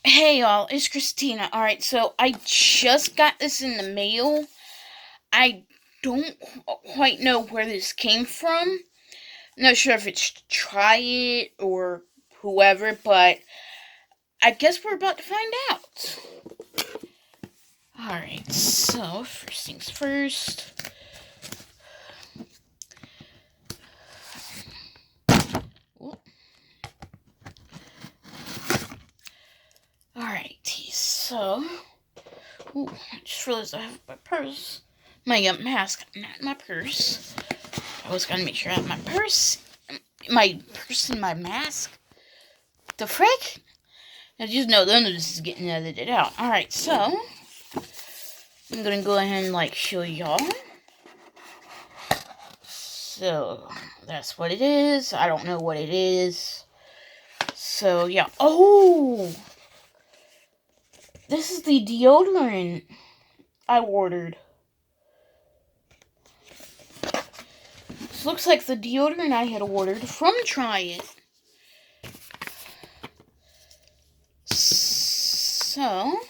Hey y'all, it's Christina. Alright, so I just got this in the mail. I don't quite know where this came from. Not sure if it's Tryit or whoever, but I guess we're about to find out. Alright, so first things first. Alright, so. Ooh, I just realized I have my purse. My mask, not my purse. I was gonna make sure I have my purse and my mask. The frick? I just know none of this is getting edited out. Alright, so I'm gonna go ahead and show y'all. So that's what it is. I don't know what it is. So yeah. Oh, this is the deodorant I ordered. This looks like the deodorant I had ordered from Tryit. So,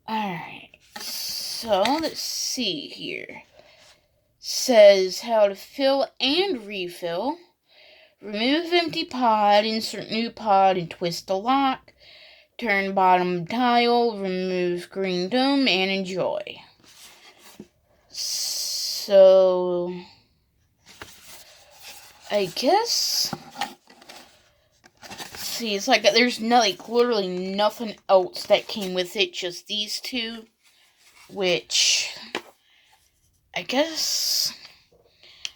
alright. So, let's see here. Says how to fill and refill. Remove empty pod, insert new pod, and twist the lock. Turn bottom dial, remove green dome, and enjoy. So, I guess. See, it's like there's literally nothing else that came with it, just these two, which I guess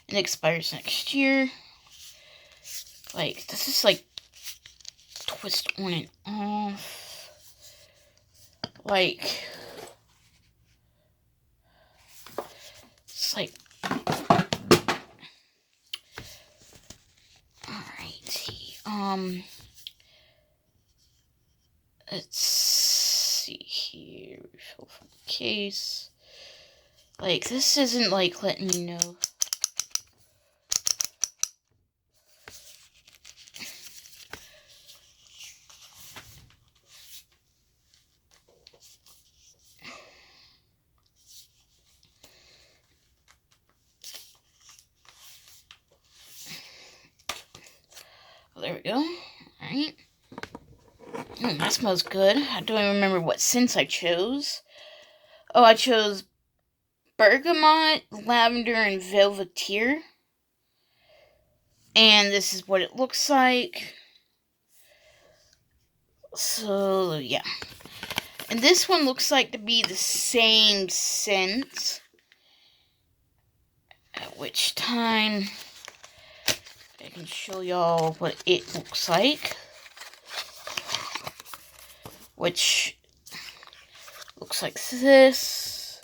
it expires next year. This is twist on and off. It's alrighty. Let's see here. Refill from the case. This isn't letting me know. There we go. Alright. That smells good. I don't even remember what scents I chose. Oh, I chose bergamot, lavender, and velveteer. And this is what it looks like. So, yeah. And this one looks like to be the same scent. At which time I can show y'all what it looks like. Which looks like this.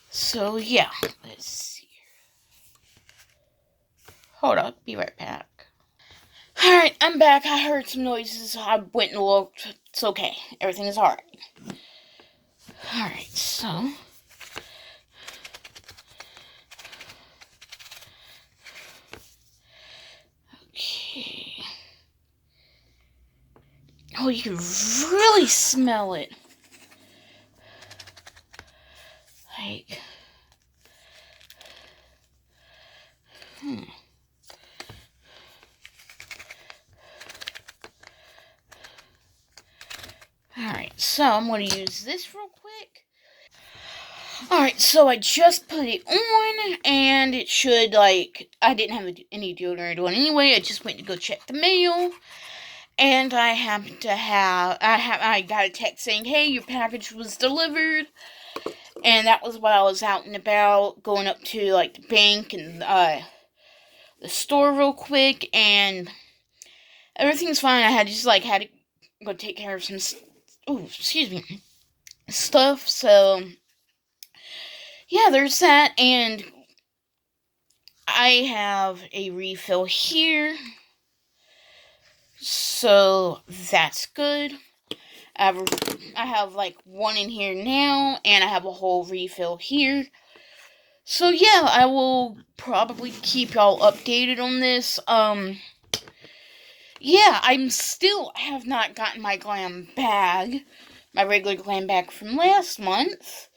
So yeah, let's see. Hold up, be right back. Alright, I'm back. I heard some noises. I went and looked. It's okay. Everything is alright. Alright, so. Okay. Oh, you can really smell it. Alright, so I'm going to use this real quick. Alright, so I just put it on, and it should, I didn't have any deodorant on anyway. I just went to go check the mail, and I got a text saying, hey, your package was delivered, and that was while I was out and about, going up to, the bank and, the store real quick, and everything's fine. I had to go take care of some, stuff, so yeah, there's that, and I have a refill here, so that's good. I have one in here now, and I have a whole refill here. So yeah, I will probably keep y'all updated on this. yeah, I'm still have not gotten my glam bag, my regular glam bag from last month,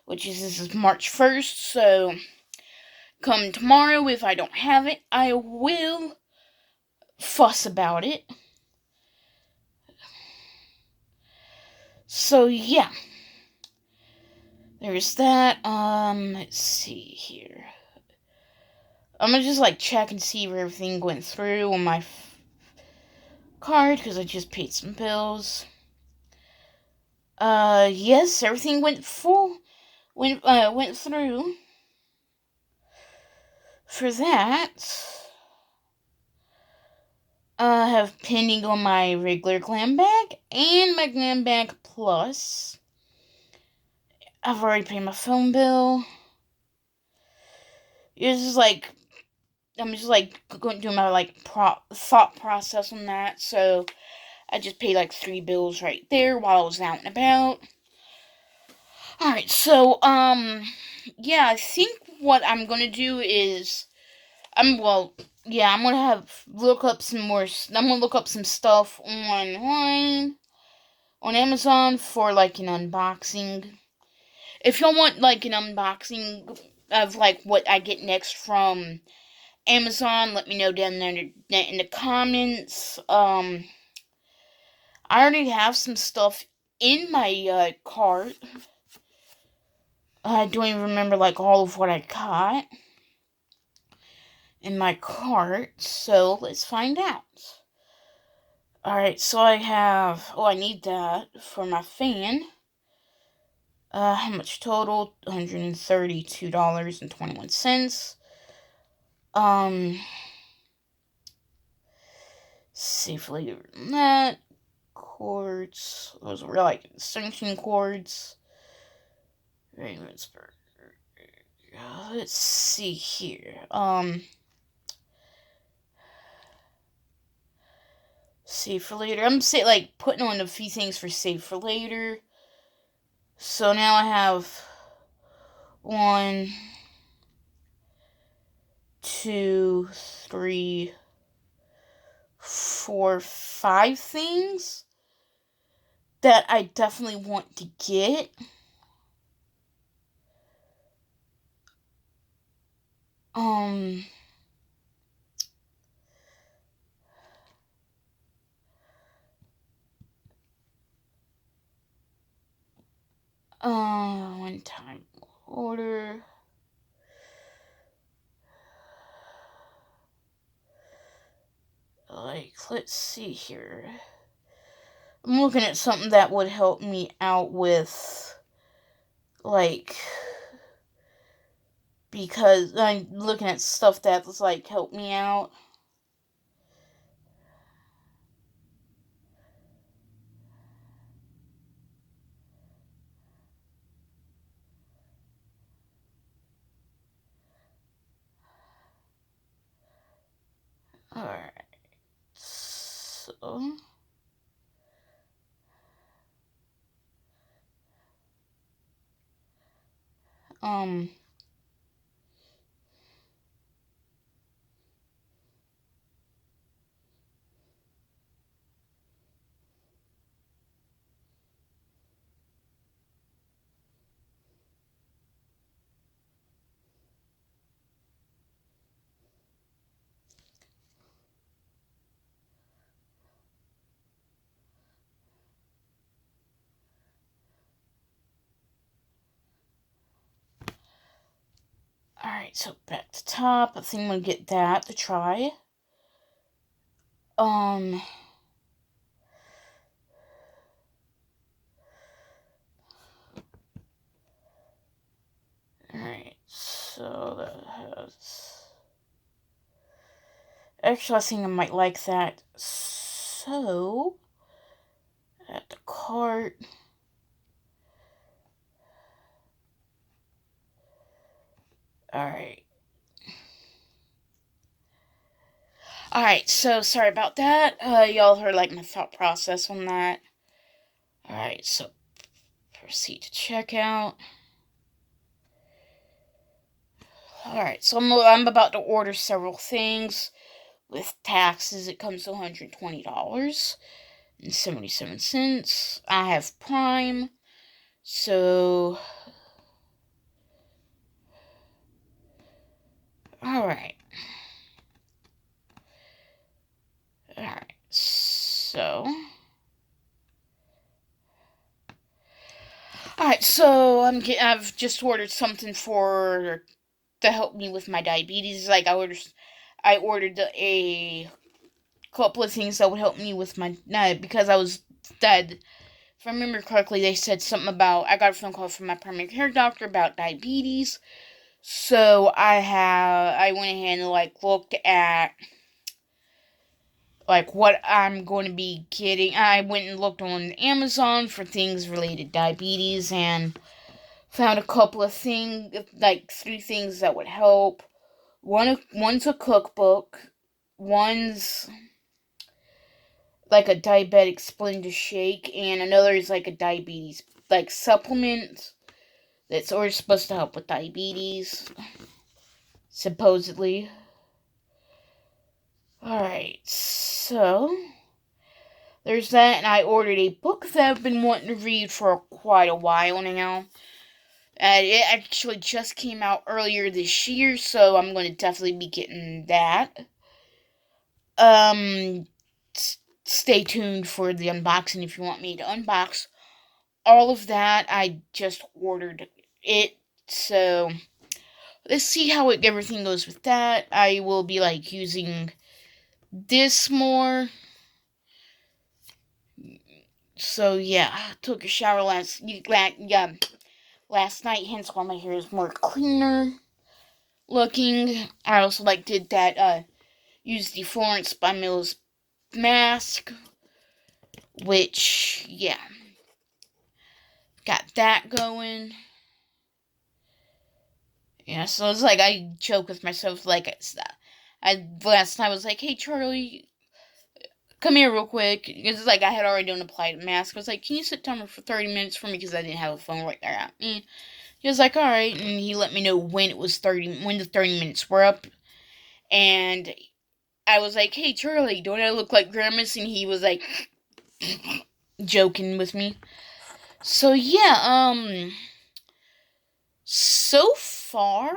which is this is March 1st, so come tomorrow, if I don't have it, I will fuss about it. So yeah, there's that. Let's see here. I'm gonna just like check and see if everything went through on my card because I just paid some bills. Yes, everything went through for that. I have pending on my regular glam bag and my glam bag plus. I've already paid my phone bill. It's just like I'm just like going through my like thought process on that. So I just paid like 3 bills right there while I was out and about. Alright, so yeah, I think what I'm gonna do is I'm gonna look up some stuff online on Amazon for like an unboxing. If y'all want like an unboxing of like what I get next from Amazon, let me know down there in the comments. I already have some stuff in my cart. I don't even remember like all of what I got in my cart, so let's find out. Alright, so I need that for my fan. How much total? $132.21. Safely on that. Cords. Those were like extension cords. Let's see here. Save for later. I'm putting on a few things for save for later. So now I have 1, 2, 3, 4, 5 things that I definitely want to get. One time order. Let's see here. I'm looking at something that would help me out with, because I'm looking at stuff that's, help me out. Alright. So... Alright, so back to top. I think I'm gonna get that to try. Alright, so that has... Actually, I think I might like that. So... At the cart... Alright. Alright, so sorry about that. Y'all heard my thought process on that. Alright, so proceed to checkout. Alright, so I'm about to order several things. With taxes, it comes to $120.77. I have Prime, so alright. So I've just ordered something to help me with my diabetes. Like I ordered a couple of things that would help me with my because I was dead. If I remember correctly, they said something about I got a phone call from my primary care doctor about diabetes. So I went ahead and looked at what I'm going to be getting. I went and looked on Amazon for things related to diabetes and found a couple of things, like 3 things that would help. One's a cookbook. One's like a diabetic Splenda shake, and another is like a diabetes supplement that's supposed to help with diabetes, supposedly. Alright, so there's that, and I ordered a book that I've been wanting to read for quite a while now. It actually just came out earlier this year, so I'm going to definitely be getting that. Stay tuned for the unboxing if you want me to unbox all of that. I just ordered it, so let's see how everything goes with that. I will be using this more. So yeah, I took a shower last night, hence why my hair is more cleaner looking. I also did that use the Florence by Mills mask, which yeah, got that going. Yeah, so it's I joke with myself last night I was like, hey Charlie, come here real quick, because I had already done applied a mask. I was like, can you set timer for 30 minutes for me, because I didn't have a phone right there at me. He was like, alright, and he let me know when the 30 minutes were up, and I was like, hey Charlie, don't I look like Grimace? And he was like, joking with me. So yeah, so far,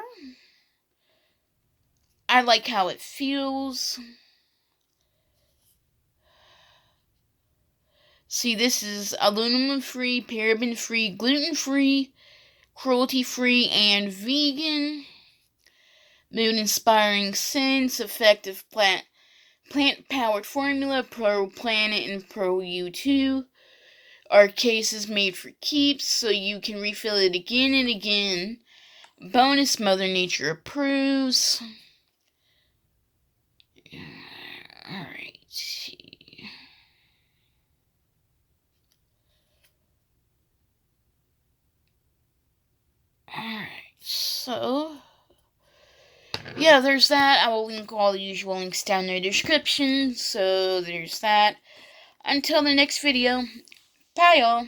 I like how it feels. See, this is aluminum-free, paraben-free, gluten-free, cruelty-free, and vegan. Mood-inspiring scents, effective plant-powered formula, pro-planet and pro-you2. Our case is made for keeps, so you can refill it again and again. Bonus, Mother Nature approves. Alright. Alright, so yeah, there's that. I will link all the usual links down in the description, so there's that. Until the next video, bye y'all.